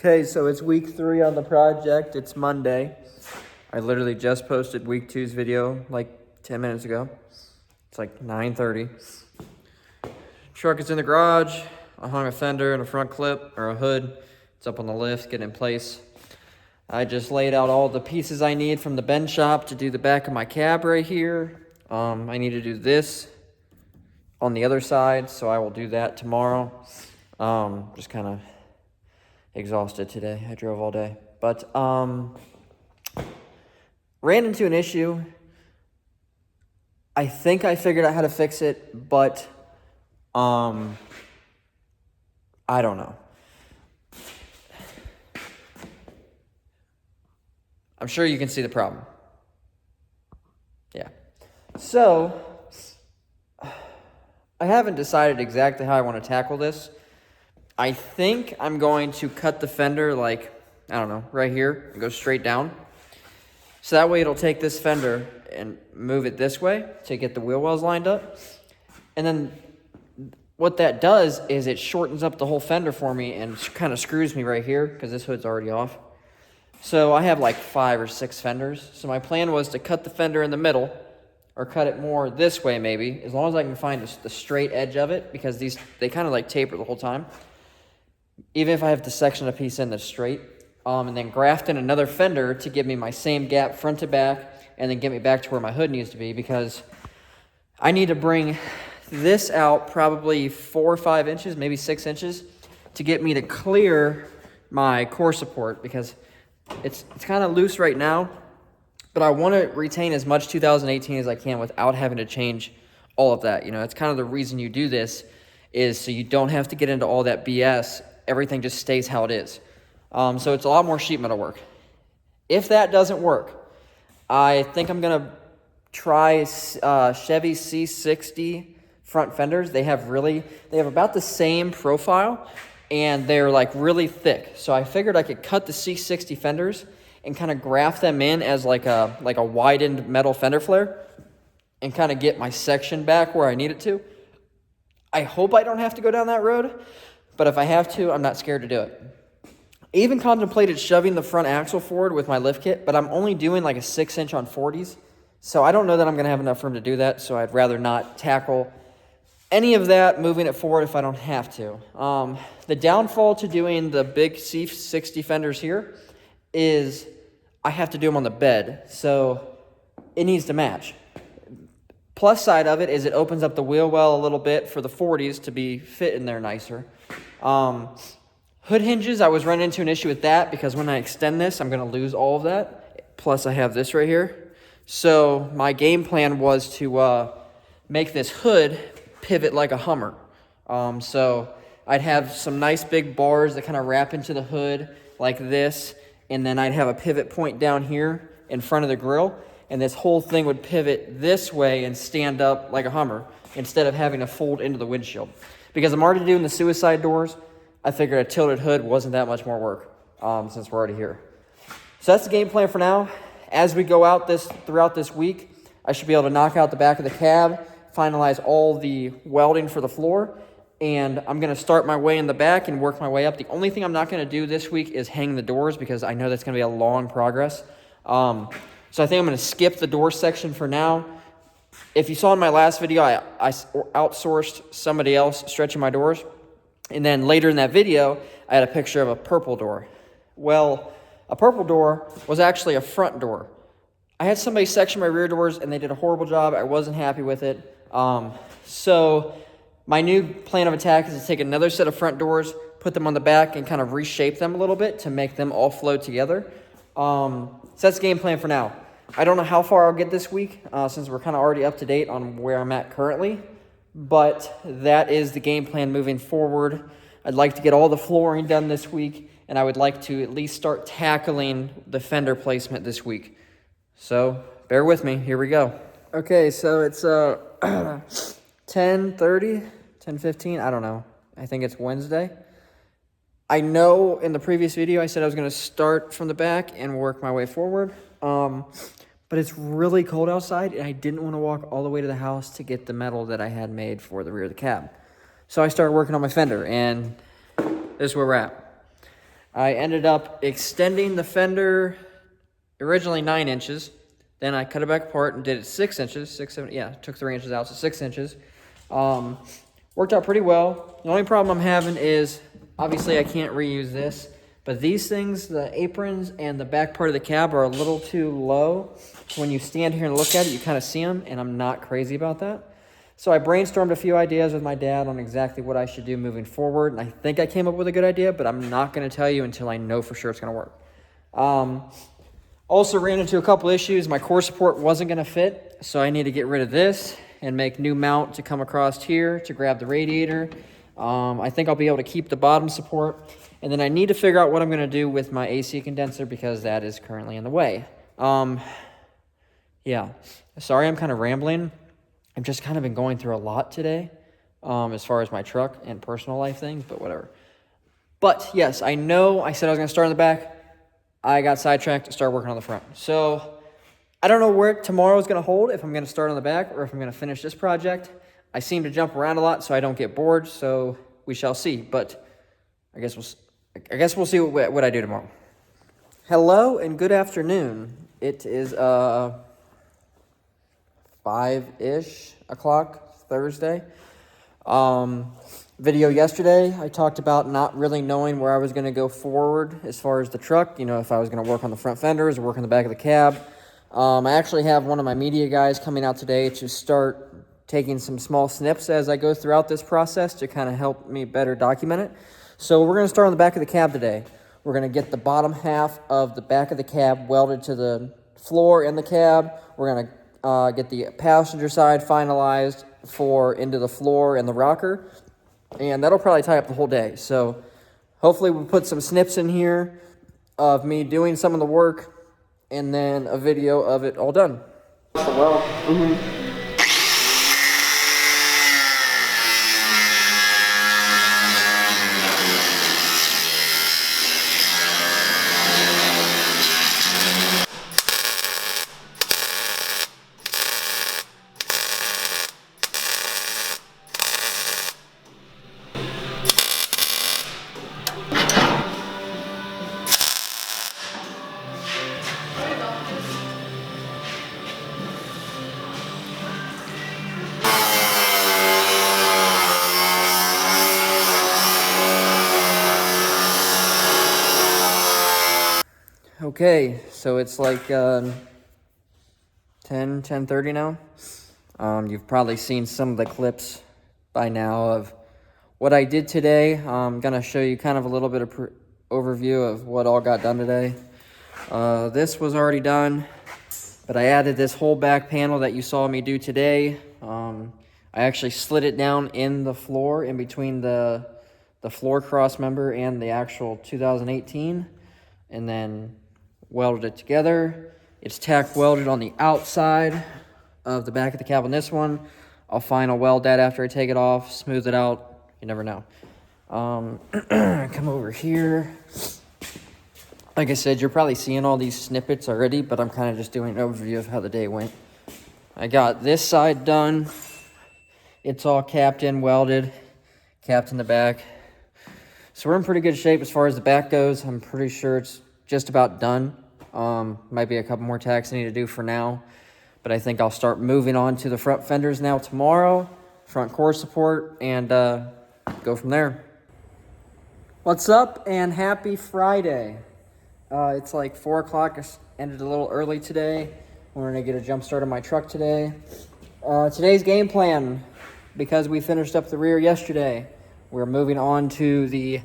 Okay, so it's week 3 on the project. It's Monday. I literally just posted week 2's video like 10 minutes ago. It's like 9:30. Truck is in the garage. I hung a fender and a front clip or a hood. It's up on the lift, getting in place. I just laid out all the pieces I need from the bend shop to do the back of my cab right here. I need to do this on the other side, so I will do that tomorrow. Just kind of exhausted today. I drove all day. But ran into an issue. I think I figured out how to fix it, but I don't know. I'm sure you can see the problem. Yeah. So, I haven't decided exactly how I want to tackle this. I think I'm going to cut the fender like, I don't know, right here and go straight down. So that way it'll take this fender and move it this way to get the wheel wells lined up. And then what that does is it shortens up the whole fender for me and kind of screws me right here because this hood's already off. So I have like 5 or 6 fenders. So my plan was to cut the fender in the middle or cut it more this way maybe, as long as I can find the straight edge of it, because they kind of like taper the whole time. Even if I have to section a piece in that's straight. And then graft in another fender to give me my same gap front to back and then get me back to where my hood needs to be, because I need to bring this out probably 4 or 5 inches, maybe 6 inches, to get me to clear my core support, because it's kind of loose right now, but I want to retain as much 2018 as I can without having to change all of that. You know, it's kind of the reason you do this, is so you don't have to get into all that BS. Everything just stays how it is. So it's a lot more sheet metal work. If that doesn't work, I think I'm going to try Chevy C60 front fenders. They have about the same profile, and they're like really thick. So I figured I could cut the C60 fenders and kind of graft them in as like a widened metal fender flare and kind of get my section back where I need it to. I hope I don't have to go down that road, but if I have to, I'm not scared to do it. I even contemplated shoving the front axle forward with my lift kit, but I'm only doing like a 6-inch on 40s, so I don't know that I'm going to have enough room to do that, so I'd rather not tackle any of that moving it forward if I don't have to. The downfall to doing the big C60 fenders here is I have to do them on the bed, so it needs to match. Plus side of it is it opens up the wheel well a little bit for the 40s to be fit in there nicer. Hood hinges, I was running into an issue with that because when I extend this, I'm going to lose all of that. Plus I have this right here. So my game plan was to make this hood pivot like a Hummer. So I'd have some nice big bars that kind of wrap into the hood like this, and then I'd have a pivot point down here in front of the grill, and this whole thing would pivot this way and stand up like a Hummer instead of having to fold into the windshield. Because I'm already doing the suicide doors, I figured a tilted hood wasn't that much more work since we're already here. So that's the game plan for now. As we go out throughout this week, I should be able to knock out the back of the cab, finalize all the welding for the floor, and I'm going to start my way in the back and work my way up. The only thing I'm not going to do this week is hang the doors, because I know that's going to be a long progress. So I think I'm going to skip the door section for now. If you saw in my last video, I outsourced somebody else stretching my doors. And then later in that video, I had a picture of a purple door. Well, a purple door was actually a front door. I had somebody section my rear doors, and they did a horrible job. I wasn't happy with it. So my new plan of attack is to take another set of front doors, put them on the back, and kind of reshape them a little bit to make them all flow together. So that's the game plan for now. I don't know how far I'll get this week, since we're kind of already up to date on where I'm at currently. But that is the game plan moving forward. I'd like to get all the flooring done this week, and I would like to at least start tackling the fender placement this week. So bear with me. Here we go. Okay, so it's 10:30, 10:15. I don't know. I think it's Wednesday. I know in the previous video I said I was going to start from the back and work my way forward. But it's really cold outside, and I didn't want to walk all the way to the house to get the metal that I had made for the rear of the cab. So I started working on my fender, and this is where we're at. I ended up extending the fender, originally 9 inches. Then I cut it back apart and did it 6 inches, 6, 7, yeah, took 3 inches out, so 6 inches. Worked out pretty well. The only problem I'm having is, obviously I can't reuse this, but these things, the aprons and the back part of the cab are a little too low. When you stand here and look at it, you kind of see them, and I'm not crazy about that. So I brainstormed a few ideas with my dad on exactly what I should do moving forward, and I think I came up with a good idea, but I'm not going to tell you until I know for sure it's going to work. Also ran into a couple issues. My core support wasn't going to fit, so I need to get rid of this and make new mount to come across here to grab the radiator. I think I'll be able to keep the bottom support, and then I need to figure out what I'm going to do with my AC condenser because that is currently in the way. Yeah, sorry I'm kind of rambling. I've just kind of been going through a lot today as far as my truck and personal life things, but whatever. But yes, I know I said I was going to start in the back. I got sidetracked to start working on the front. So I don't know where tomorrow is going to hold, if I'm going to start on the back or if I'm going to finish this project. I seem to jump around a lot so I don't get bored, so we shall see. But I guess we'll see what I do tomorrow. Hello and good afternoon. It is 5-ish o'clock Thursday. Video yesterday, I talked about not really knowing where I was going to go forward as far as the truck, you know, if I was going to work on the front fenders or work on the back of the cab. I actually have one of my media guys coming out today to start taking some small snips as I go throughout this process to kind of help me better document it. So we're going to start on the back of the cab today. We're going to get the bottom half of the back of the cab welded to the floor in the cab. We're going to get the passenger side finalized into the floor and the rocker, and that'll probably tie up the whole day. So hopefully we'll put some snips in here of me doing some of the work and then a video of it all done. Well, okay, so it's like 10:30 now. You've probably seen some of the clips by now of what I did today. I'm going to show you kind of a little bit of overview of what all got done today. This was already done, but I added this whole back panel that you saw me do today. I actually slid it down in the floor in between the floor cross member and the actual 2018, and then welded it together. It's tack welded on the outside of the back of the cab on this one. I'll final weld that after I take it off, smooth it out. You never know. Come over here. Like I said, you're probably seeing all these snippets already, but I'm kind of just doing an overview of how the day went. I got this side done. It's all capped in, welded, capped in the back. So we're in pretty good shape as far as the back goes. I'm pretty sure it's just about done. Might be a couple more tacks I need to do for now, but I think I'll start moving on to the front fenders now tomorrow, front core support, and go from there. What's up, and happy Friday. It's like 4 o'clock. I ended a little early today. We're gonna get a jump start on my truck today. Today's game plan, because we finished up the rear yesterday, we're moving on to the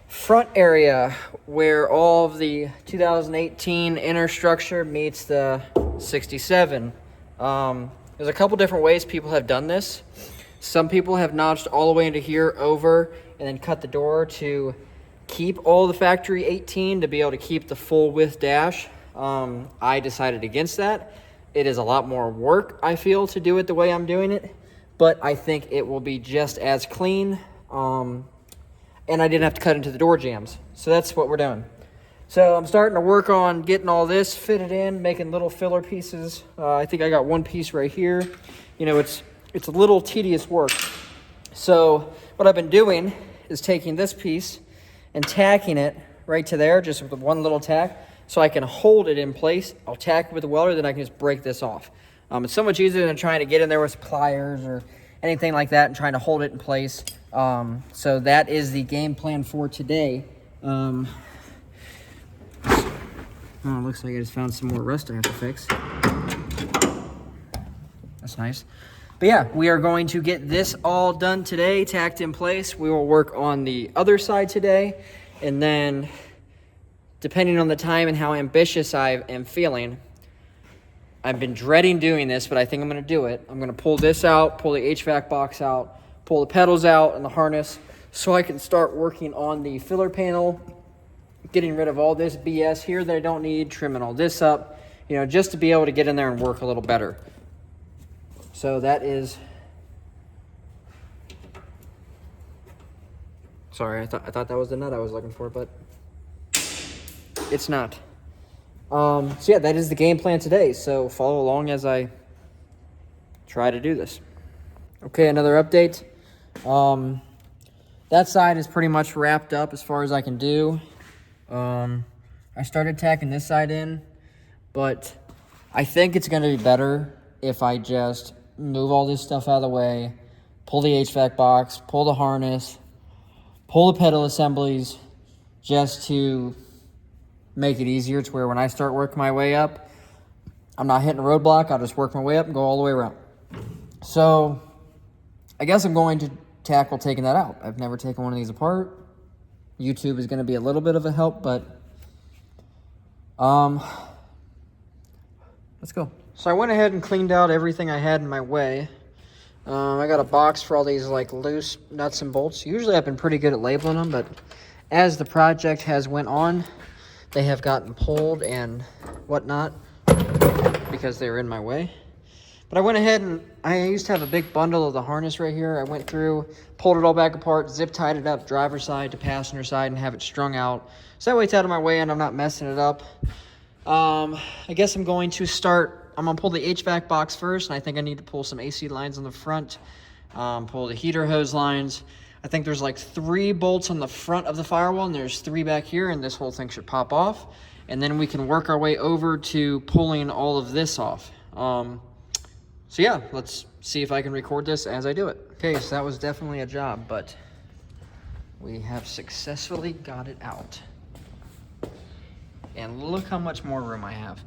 front area where all of the 2018 inner structure meets the 67. There's a couple different ways people have done this. Some people have notched all the way into here over and then cut the door to keep all the factory 18 to be able to keep the full width dash. I decided against that. It is a lot more work, I feel, to do it the way I'm doing it, but I think it will be just as clean. And I didn't have to cut into the door jambs. So that's what we're doing. So I'm starting to work on getting all this fitted in, making little filler pieces. I think I got one piece right here. You know, it's a little tedious work. So what I've been doing is taking this piece and tacking it right to there, just with one little tack, so I can hold it in place. I'll tack it with the welder, then I can just break this off. It's so much easier than trying to get in there with pliers or anything like that and trying to hold it in place. So that is the game plan for today. Oh, it looks like I just found some more rust I have to fix. That's nice. But yeah, we are going to get this all done today, tacked in place. We will work on the other side today. And then, depending on the time and how ambitious I am feeling, I've been dreading doing this, but I think I'm going to do it. I'm going to pull this out, pull the HVAC box out, pull the pedals out and the harness, so I can start working on the filler panel, getting rid of all this BS here that I don't need, trimming all this up, you know, just to be able to get in there and work a little better. So that is, sorry, I thought that was the nut I was looking for, but it's not. So yeah, that is the game plan today. So follow along as I try to do this. Okay, another update. That side is pretty much wrapped up as far as I can do. I started tacking this side in, but I think it's going to be better if I just move all this stuff out of the way, pull the HVAC box, pull the harness, pull the pedal assemblies, just to make it easier to where when I start working my way up, I'm not hitting a roadblock. I'll just work my way up and go all the way around. So I guess I'm going to tackle taking that out. I've never taken one of these apart. YouTube is going to be a little bit of a help, but let's go. So I went ahead and cleaned out everything I had in my way. I got a box for all these like loose nuts and bolts. Usually I've been pretty good at labeling them, but as the project has went on, they have gotten pulled and whatnot because they were in my way. But I went ahead and I used to have a big bundle of the harness right here. I went through, pulled it all back apart, zip tied it up driver's side to passenger side and have it strung out. So that way it's out of my way and I'm not messing it up. I guess I'm going to pull the HVAC box first, and I think I need to pull some AC lines on the front, pull the heater hose lines. I think there's like 3 bolts on the front of the firewall, and there's 3 back here, and this whole thing should pop off. And then we can work our way over to pulling all of this off. So yeah, let's see if I can record this as I do it. Okay, so that was definitely a job, but we have successfully got it out. And look how much more room I have.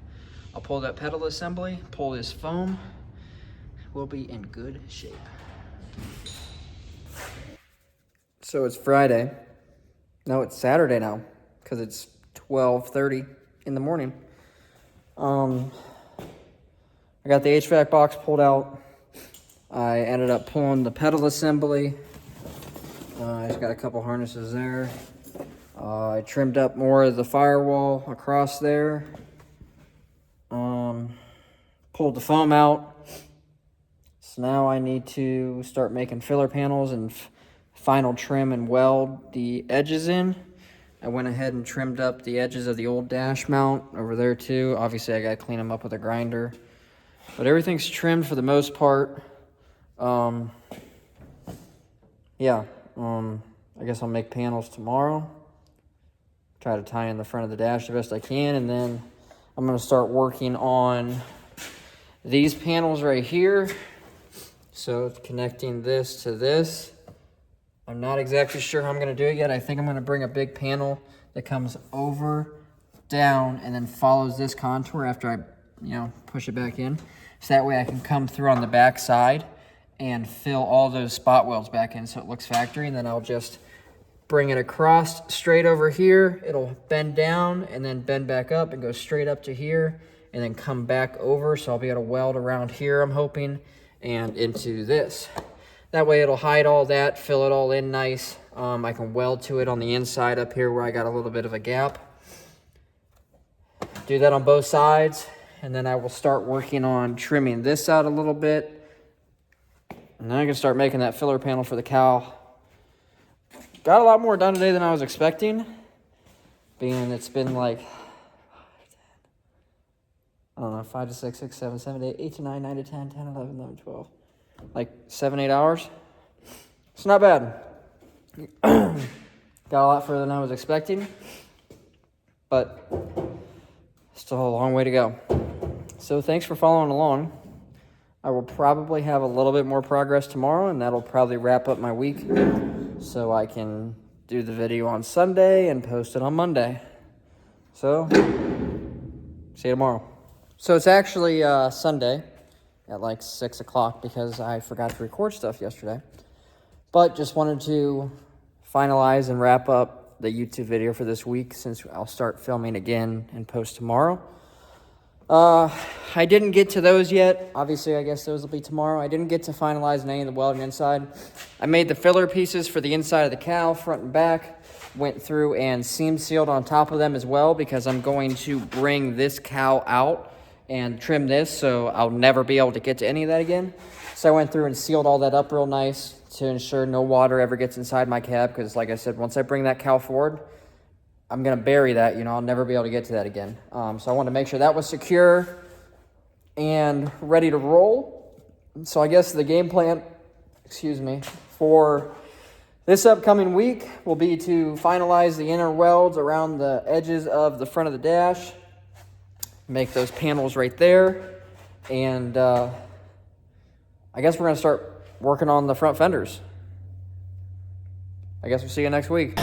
I'll pull that pedal assembly, pull this foam. We'll be in good shape. So it's Friday. No, it's Saturday now, because it's 12:30 in the morning. I got the HVAC box pulled out. I ended up pulling the pedal assembly. I just got a couple harnesses there. I trimmed up more of the firewall across there. Pulled the foam out. So now I need to start making filler panels and final trim and weld the edges in. I went ahead and trimmed up the edges of the old dash mount over there too. Obviously I gotta clean them up with a grinder. But everything's trimmed for the most part. I guess I'll make panels tomorrow. Try to tie in the front of the dash the best I can, and then I'm going to start working on these panels right here. So connecting this to this. I'm not exactly sure how I'm going to do it yet. I think I'm going to bring a big panel that comes over, down, and then follows this contour after I, push it back in. So that way I can come through on the back side and fill all those spot welds back in so it looks factory, and then I'll just bring it across straight over here. It'll bend down and then bend back up and go straight up to here and then come back over. So I'll be able to weld around here, I'm hoping, and into this. That way it'll hide all that, fill it all in nice. I can weld to it on the inside up here where I got a little bit of a gap. Do that on both sides, and then I will start working on trimming this out a little bit. And then I can start making that filler panel for the cowl. Got a lot more done today than I was expecting, being it's been like, I don't know, 5 to 6, 6, 7, 7 to 8, 8 to 9, 9 to 10, 10, 11, 11, 12. Like 7, 8 hours. It's not bad. Got a lot further than I was expecting. but still a long way to go. So thanks for following along. I will probably have a little bit more progress tomorrow, and that'll probably wrap up my week so I can do the video on Sunday and post it on Monday. So, see you tomorrow. So it's actually Sunday at like 6 o'clock because I forgot to record stuff yesterday. But just wanted to finalize and wrap up the YouTube video for this week since I'll start filming again and post tomorrow. I didn't get to those yet. Obviously, I guess those will be tomorrow. I didn't get to finalize any of the welding inside. I made the filler pieces for the inside of the cow, front and back. Went through and seam sealed on top of them as well because I'm going to bring this cow out and trim this, so I'll never be able to get to any of that again. So I went through and sealed all that up real nice to ensure no water ever gets inside my cab because, like I said, once I bring that cow forward, I'm going to bury that, I'll never be able to get to that again. So I wanted to make sure that was secure and ready to roll. So I guess the game plan, for this upcoming week will be to finalize the inner welds around the edges of the front of the dash, make those panels right there, and I guess we're going to start working on the front fenders. I guess we'll see you next week.